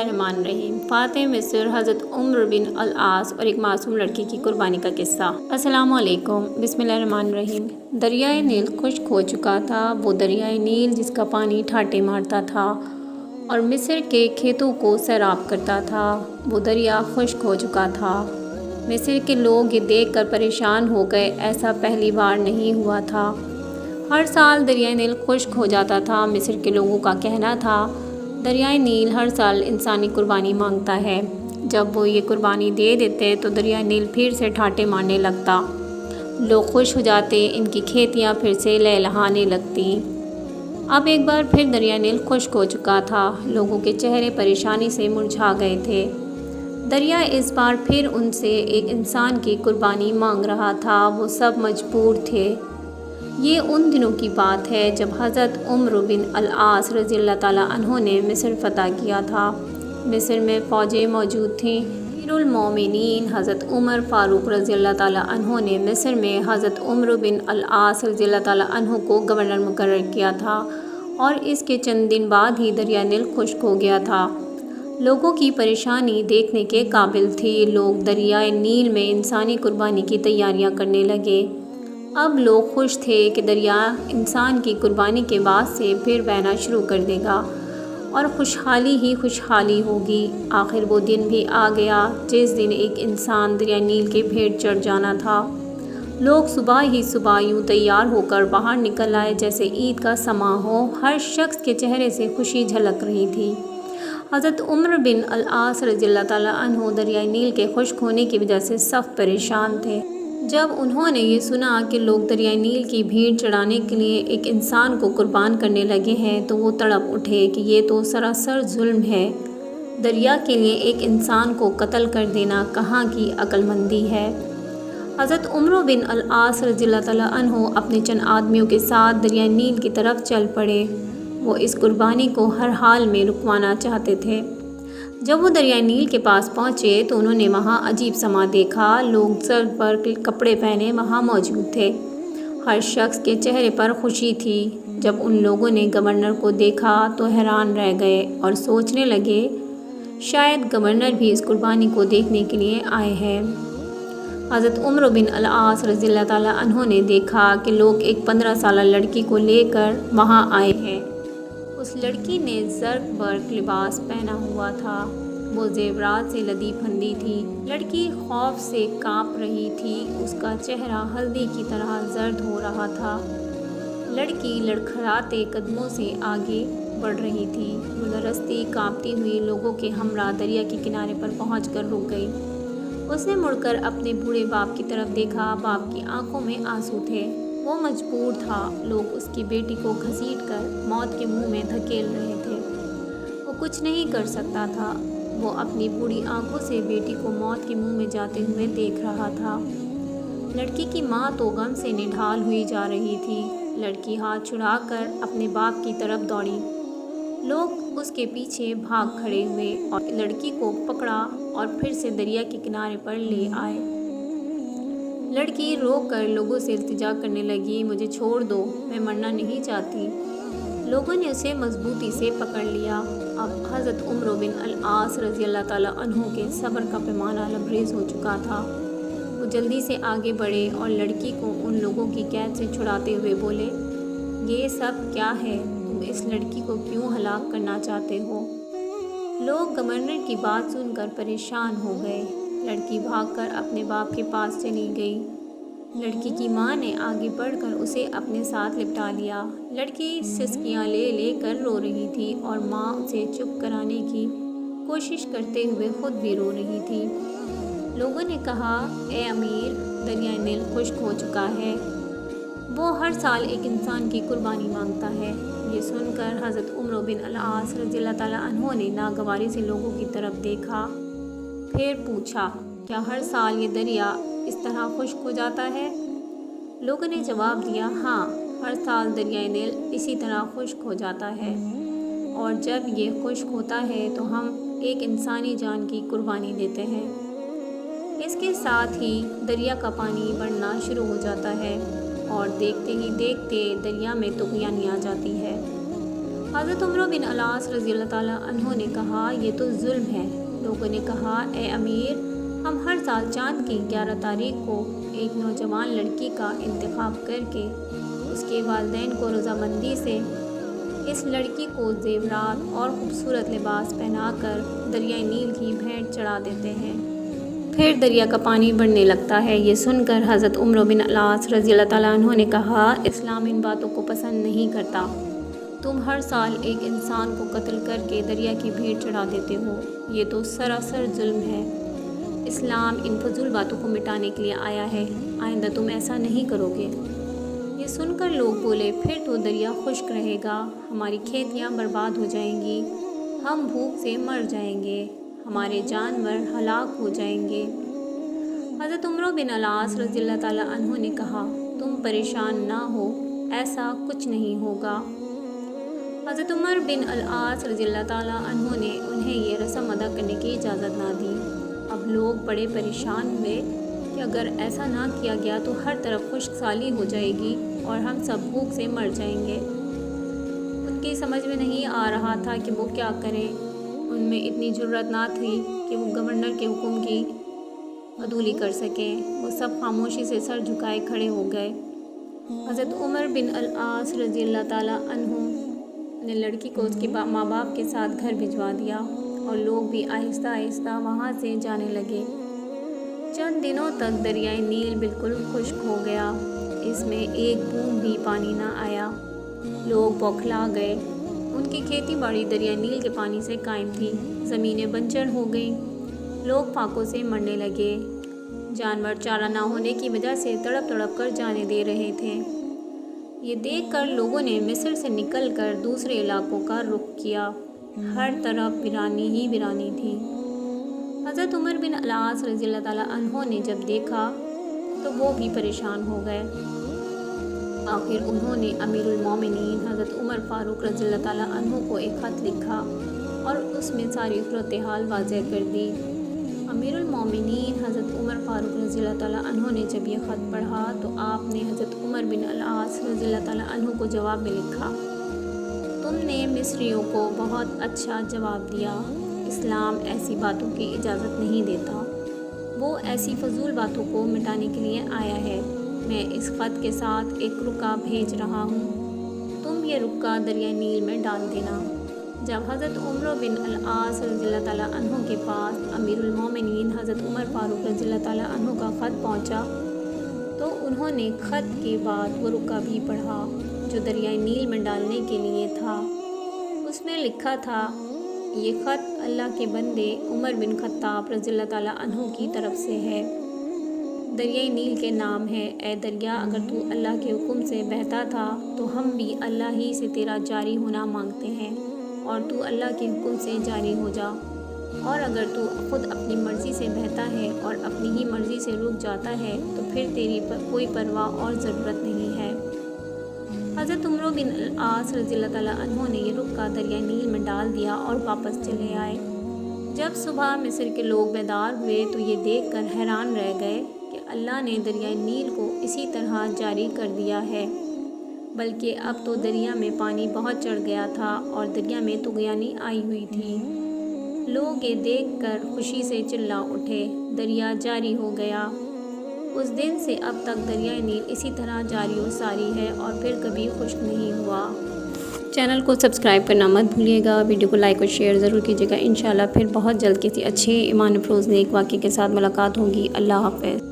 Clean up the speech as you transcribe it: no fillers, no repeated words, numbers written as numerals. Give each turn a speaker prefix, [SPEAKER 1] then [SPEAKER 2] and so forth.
[SPEAKER 1] बिस्मिल्लाहिर्रहमानिर्रहीम। फ़ातिह मिस्र हज़रत उम्र बिन अल-आस और एक मासूम लड़की की कुर्बानी का किस्सा। अस्सलामु अलैकुम। बिस्मिल्लाहिर्रहमानिर्रहीम। दरियाए नील खुश्क हो चुका था। वो दरियाए नील जिसका पानी ठाटे मारता था और मिस्र के खेतों को सैराब करता था, वो दरिया खुश्क हो चुका था। मिस्र के लोग ये देख कर परेशान हो गए, ऐसा पहली बार नहीं हुआ था। हर साल दरियाए नील खुश्क हो जाता था। मिस्र के लोगों का कहना था दरियाए नील हर साल इंसानी कुर्बानी मांगता है। जब वो ये कुर्बानी दे देते तो दरियाए नील फिर से ठाटे मारने लगता, लोग खुश हो जाते, इनकी खेतियाँ फिर से लहलहाने लगती। अब एक बार फिर दरियाए नील खुश्क हो चुका था। लोगों के चेहरे परेशानी से मुरझा गए थे। दरिया इस बार फिर उनसे एक इंसान की कुर्बानी मांग रहा था। वो सब मजबूर थे। ये उन दिनों की बात है जब हज़रत उम्र बिन अल-आस रज़ियल्लाहु ताला अन्हु ने मिस्र फ़तह किया था। मिस्र में फ़ौजें मौजूद थीं। अमीरुल मोमिनीन हज़रत उमर फ़ारूक रज़ियल्लाहु ताला अन्हु ने मिस्र में हज़रत उम्र बिन अल-आस रज़ियल्लाहु ताला अन्हु को गवर्नर मुकर्रर किया था और इसके चंद दिन बाद ही दरिया नील खुश्क हो गया था। लोगों की परेशानी देखने के काबिल थी। लोग दरियाए नील में इंसानी कुर्बानी की तैयारियां करने लगे। अब लोग खुश थे कि दरिया इंसान की कुर्बानी के बाद से फिर बहना शुरू कर देगा और खुशहाली ही खुशहाली होगी। आखिर वो दिन भी आ गया जिस दिन एक इंसान दरिया नील के भेंट चढ़ जाना था। लोग सुबह ही सुबह यूँ तैयार होकर बाहर निकल आए जैसे ईद का समा हो। हर शख्स के चेहरे से खुशी झलक रही थी। हज़रत उम्र बिन अल-आस रज़ियल्लाहु ताला अन्हु दरियाए नील के खुश्क होने की वजह से सख्त परेशान थे। जब उन्होंने ये सुना कि लोग दरियाए नील की भीड़ चढ़ाने के लिए एक इंसान को कुर्बान करने लगे हैं तो वो तड़प उठे कि ये तो सरासर जुल्म है। दरिया के लिए एक इंसान को कत्ल कर देना कहाँ की अक्लमंदी है। हज़रत उम्र बिन अल-आस रज़ियल्लाहु ताला अन्हु अपने चंद आदमियों के साथ दरियाए नील की तरफ चल पड़े। वो इस कुर्बानी को हर हाल में रुकवाना चाहते थे। जब वो दरियाए नील के पास पहुँचे तो उन्होंने वहाँ अजीब समा देखा। लोग सर पर कपड़े पहने वहाँ मौजूद थे। हर शख्स के चेहरे पर खुशी थी। जब उन लोगों ने गवर्नर को देखा तो हैरान रह गए और सोचने लगे शायद गवर्नर भी इस कुर्बानी को देखने के लिए आए हैं। हज़रत उम्र बिन अल-आस रज़ियल्लाहु ताला अन्हु ने देखा कि लोग एक 15 साल लड़की को लेकर वहाँ आए हैं। उस लड़की ने ज़र्क बर्क लिबास पहना हुआ था। वो ज़ेवरात से लदी फंदी थी। लड़की खौफ से कांप रही थी। उसका चेहरा हल्दी की तरह जर्द हो रहा था। लड़की लड़खड़ाते कदमों से आगे बढ़ रही थी। वो लरजती कांपती हुई लोगों के हमरा दरिया के किनारे पर पहुंचकर रुक गई। उसने मुड़कर अपने बूढ़े बाप की तरफ देखा। बाप की आंखों में आंसू थे। वो मजबूर था। लोग उसकी बेटी को घसीटकर मौत के मुंह में धकेल रहे थे। वो कुछ नहीं कर सकता था। वो अपनी बूढ़ी आंखों से बेटी को मौत के मुंह में जाते हुए देख रहा था। लड़की की माँ तो गम से निढाल हुई जा रही थी। लड़की हाथ छुड़ाकर अपने बाप की तरफ दौड़ी। लोग उसके पीछे भाग खड़े हुए और लड़की को पकड़ा और फिर से दरिया के किनारे पर ले आए। लड़की रो कर लोगों से इल्तिजा करने लगी, मुझे छोड़ दो, मैं मरना नहीं चाहती। लोगों ने उसे मजबूती से पकड़ लिया। अब हज़रत उम्र बिन अल-आस रज़ियल्लाहु ताला अन्हु के सब्र का पैमाना लबरेज हो चुका था। वो जल्दी से आगे बढ़े और लड़की को उन लोगों की कैद से छुड़ाते हुए बोले, ये सब क्या है? तुम इस लड़की को क्यों हलाक करना चाहते हो? लोग गवर्नर की बात सुनकर परेशान हो गए। लड़की भागकर अपने बाप के पास चली गई। लड़की की माँ ने आगे बढ़कर उसे अपने साथ लिपटा लिया। लड़की सिसकियाँ ले लेकर रो रही थी और माँ उसे चुप कराने की कोशिश करते हुए खुद भी रो रही थी। लोगों ने कहा, ए अमीर, दरियाए नील खुश्क हो चुका है। वो हर साल एक इंसान की कुर्बानी मांगता है। ये सुनकर हज़रत उम्र बिन अल-आस रज़ियल्लाहु ताला अन्हु ने नागवारी से लोगों की तरफ देखा। फिर पूछा, क्या हर साल ये दरिया इस तरह खुश्क हो जाता है? लोगों ने जवाब दिया, हाँ, हर साल दरियाए नील इसी तरह खुश्क हो जाता है और जब ये खुश्क होता है तो हम एक इंसानी जान की कुर्बानी देते हैं। इसके साथ ही दरिया का पानी बढ़ना शुरू हो जाता है और देखते ही देखते दरिया में तुग़यानी आ जाती है। حضرت عمر بن العاص رضی اللہ تعالیٰ عنہ نے کہا یہ تو ظلم ہے۔ لوگوں نے کہا اے امیر، ہم ہر سال چاند کی 11 تاریخ کو ایک نوجوان لڑکی کا انتخاب کر کے اس کے والدین کو رضامندی سے اس لڑکی کو زیورات اور خوبصورت لباس پہنا کر دریائے نیل کی بھیٹ چڑھا دیتے ہیں، پھر دریا کا پانی بڑھنے لگتا ہے۔ یہ سن کر حضرت عمر بن العاص رضی اللہ تعالیٰ عنہ نے کہا اسلام ان باتوں کو پسند نہیں کرتا۔ تم ہر سال ایک انسان کو قتل کر کے دریا کی بھیٹ چڑھا دیتے ہو، یہ تو سراسر ظلم ہے۔ اسلام ان فضول باتوں کو مٹانے کے لیے آیا ہے، آئندہ تم ایسا نہیں کرو گے۔ یہ سن کر لوگ بولے پھر تو دریا خشک رہے گا، ہماری کھیتیاں برباد ہو جائیں گی، ہم بھوک سے مر جائیں گے، ہمارے جانور ہلاک ہو جائیں گے۔ حضرت عمر بن العاص رضی اللہ تعالیٰ عنہ نے کہا تم پریشان نہ ہو، ایسا کچھ نہیں ہوگا۔ حضرت عمر بن العاص رضی اللہ تعالیٰ عنہ نے انہیں یہ رسم ادا کرنے کی اجازت نہ دی۔ اب لوگ بڑے پریشان ہوئے کہ اگر ایسا نہ کیا گیا تو ہر طرف خشک سالی ہو جائے گی اور ہم سب بھوک سے مر جائیں گے۔ ان کی سمجھ میں نہیں آ رہا تھا کہ وہ کیا کریں۔ ان میں اتنی جرأت نہ تھی کہ وہ گورنر کے حکم کی عدولی کر سکیں۔ وہ سب خاموشی سے سر جھکائے کھڑے ہو گئے۔ حضرت عمر بن العاص رضی اللہ تعالیٰ عنہ نے لڑکی کو اس کے ماں باپ کے ساتھ گھر بھجوا دیا اور لوگ بھی آہستہ آہستہ وہاں سے جانے لگے۔ چند دنوں تک دریائے نیل بالکل خشک ہو گیا، اس میں ایک بوند بھی پانی نہ آیا۔ لوگ بوکھلا گئے، ان کی کھیتی باڑی دریائے نیل کے پانی سے قائم تھی، زمینیں بنجر ہو گئیں، لوگ فاقوں سے مرنے لگے، جانور چارہ نہ ہونے کی وجہ سے تڑپ تڑپ کر جانے دے رہے تھے۔ یہ دیکھ کر لوگوں نے مصر سے نکل کر دوسرے علاقوں کا رخ کیا، ہر طرف ویرانی ہی ویرانی تھی۔ حضرت عمر بن العاص رضی اللہ تعالیٰ عنہ نے جب دیکھا تو وہ بھی پریشان ہو گئے۔ آخر انہوں نے امیر المومنین حضرت عمر فاروق رضی اللہ تعالیٰ عنہ کو ایک خط لکھا اور اس میں ساری صورتحال واضح کر دی۔ امیر المومنین حضرت عمر فاروق رضی اللہ تعالیٰ عنہ نے جب یہ خط پڑھا تو آپ نے حضرت عمر بن العاص رضی اللہ تعالیٰ عنہ کو جواب میں لکھا تم نے مصریوں کو بہت اچھا جواب دیا، اسلام ایسی باتوں کی اجازت نہیں دیتا، وہ ایسی فضول باتوں کو مٹانے کے لیے آیا ہے۔ میں اس خط کے ساتھ ایک رکا بھیج رہا ہوں، تم یہ رکا دریائے نیل میں ڈال دینا۔ جب حضرت عمر بن العاص رضی اللہ تعالیٰ عنہ کے پاس امیر المومنین حضرت عمر فاروق رضی اللہ تعالیٰ عنہ کا خط پہنچا تو انہوں نے خط کے بعد وہ رکا بھی پڑھا جو دریائے نیل میں ڈالنے کے لیے تھا۔ اس میں لکھا تھا یہ خط اللہ کے بندے عمر بن خطاب رضی اللہ تعالیٰ عنہ کی طرف سے ہے، دریائے نیل کے نام ہے، اے دریا اگر تو اللہ کے حکم سے بہتا تھا تو ہم بھی اللہ ہی سے تیرا جاری ہونا مانگتے ہیں اور تو اللہ کے حکم سے جاری ہو جا، اور اگر تو خود اپنی مرضی سے بہتا ہے اور اپنی ہی مرضی سے رک جاتا ہے تو پھر تیری کوئی پرواہ اور ضرورت نہیں ہے۔ حضرت عمر بن العاص رضی اللہ تعالیٰ عنہ نے یہ رکا دریائے نیل میں ڈال دیا اور واپس چلے آئے۔ جب صبح مصر کے لوگ بیدار ہوئے تو یہ دیکھ کر حیران رہ گئے کہ اللہ نے دریائے نیل کو اسی طرح جاری کر دیا ہے، بلکہ اب تو دریا میں پانی بہت چڑھ گیا تھا اور دریا میں طغیانی آئی ہوئی تھی۔ لوگ یہ دیکھ کر خوشی سے چلا اٹھے، دریا جاری ہو گیا۔ اس دن سے اب تک دریائے نیل اسی طرح جاری و ساری ہے اور پھر کبھی خشک نہیں ہوا۔ چینل کو سبسکرائب کرنا مت بھولیے گا، ویڈیو کو لائک اور شیئر ضرور کیجیے گا۔ انشاءاللہ پھر بہت جلد کسی اچھے ایمان افروز نیک واقعے کے ساتھ ملاقات ہوگی۔ اللہ حافظ۔